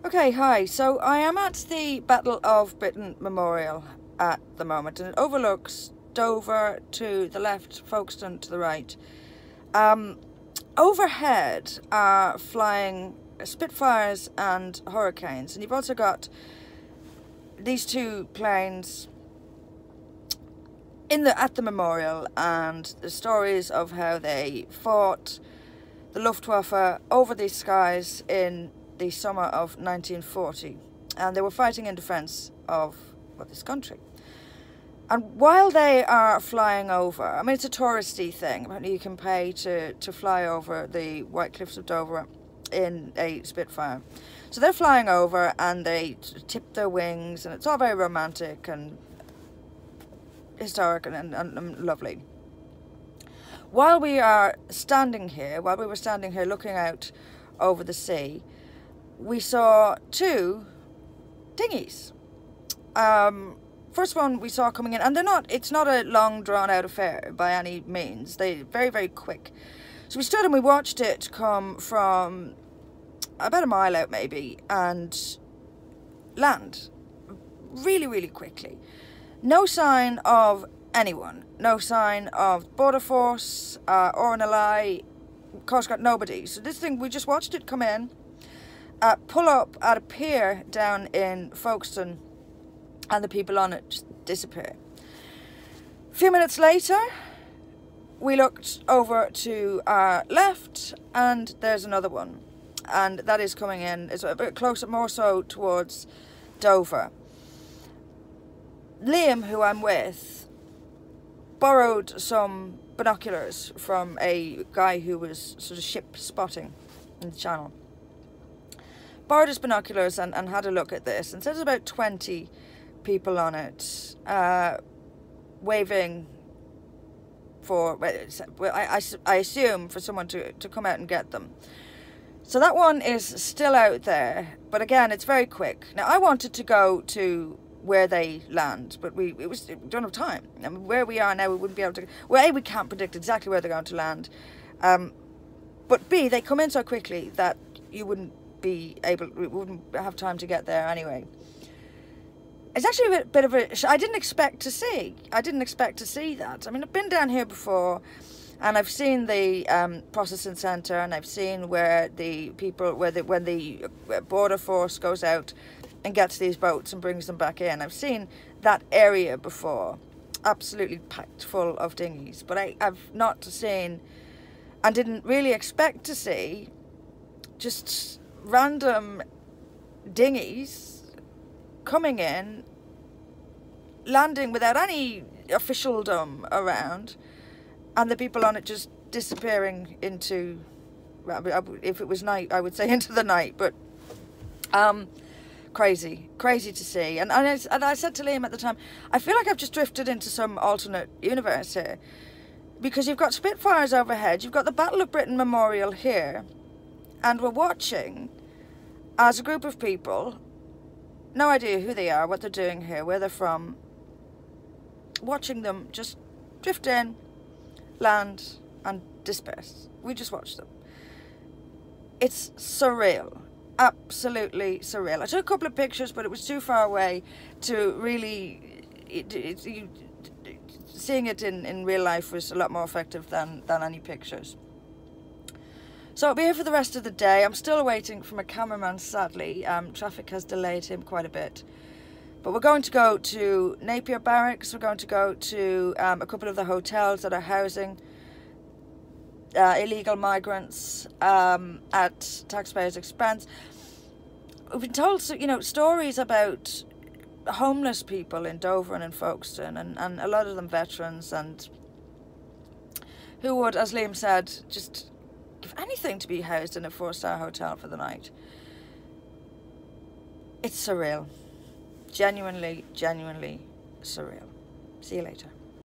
Okay, hi. So I am at the Battle of Britain Memorial at the moment, and it overlooks Dover to the left, Folkestone to the right. Overhead are flying Spitfires and Hurricanes, and you've also got these two planes at the memorial, and the stories of how they fought the Luftwaffe over these skies in the summer of 1940, and they were fighting in defence of this country. And while they are flying over, I mean, it's a touristy thing. Apparently you can pay to fly over the White Cliffs of Dover in a Spitfire. So they're flying over and they tip their wings, and it's all very romantic and historic and lovely. While we were standing here looking out over the sea, we saw two dinghies. First one we saw coming in, and it's not a long drawn out affair by any means. They're very, very quick. So we stood and we watched it come from about a mile out maybe and land really, really quickly. No sign of anyone, no sign of Border Force, RNLI, Coast Guard, nobody. So this thing, we just watched it come in, pull up at a pier down in Folkestone, and the people on it just disappear. A few minutes later, we looked over to our left, and there's another one, and that is coming in. It's a bit closer, more so towards Dover. Liam, who I'm with, borrowed some binoculars from a guy who was sort of ship spotting in the channel. Borrowed his binoculars and had a look at this, and said there's about 20 people on it, waving for, well, I assume for someone to come out and get them. So that one is still out there, but again, it's very quick. Now, I wanted to go to where they land, but we don't have time. I mean, where we are now, we wouldn't be able to. Well, A, we can't predict exactly where they're going to land, but B, they come in so quickly that we wouldn't have time to get there anyway. It's actually a bit of a. I didn't expect to see that. I mean, I've been down here before, and I've seen the processing centre, and I've seen where the people, when the Border Force goes out and gets these boats and brings them back in. I've seen that area before, absolutely packed full of dinghies, but I've not seen, and didn't really expect to see, just random dinghies coming in, landing without any officialdom around, and the people on it just disappearing into, if it was night, I would say into the night, but crazy to see. And I said to Liam at the time, I feel like I've just drifted into some alternate universe here, because you've got Spitfires overhead, you've got the Battle of Britain Memorial here, and we're watching as a group of people, no idea who they are, what they're doing here, where they're from, watching them just drift in, land, and disperse. We just watched them. It's surreal. Absolutely surreal. I took a couple of pictures, but it was too far away to really. Seeing it in real life was a lot more effective than any pictures. So I'll be here for the rest of the day. I'm still waiting for my cameraman, sadly. Traffic has delayed him quite a bit. But we're going to go to Napier Barracks. We're going to go to a couple of the hotels that are housing illegal migrants at taxpayers' expense. We've been told, stories about homeless people in Dover and in Folkestone, and a lot of them veterans, and who would, as Liam said, just give anything to be housed in a 4-star hotel for the night. It's surreal. Genuinely surreal. See you later.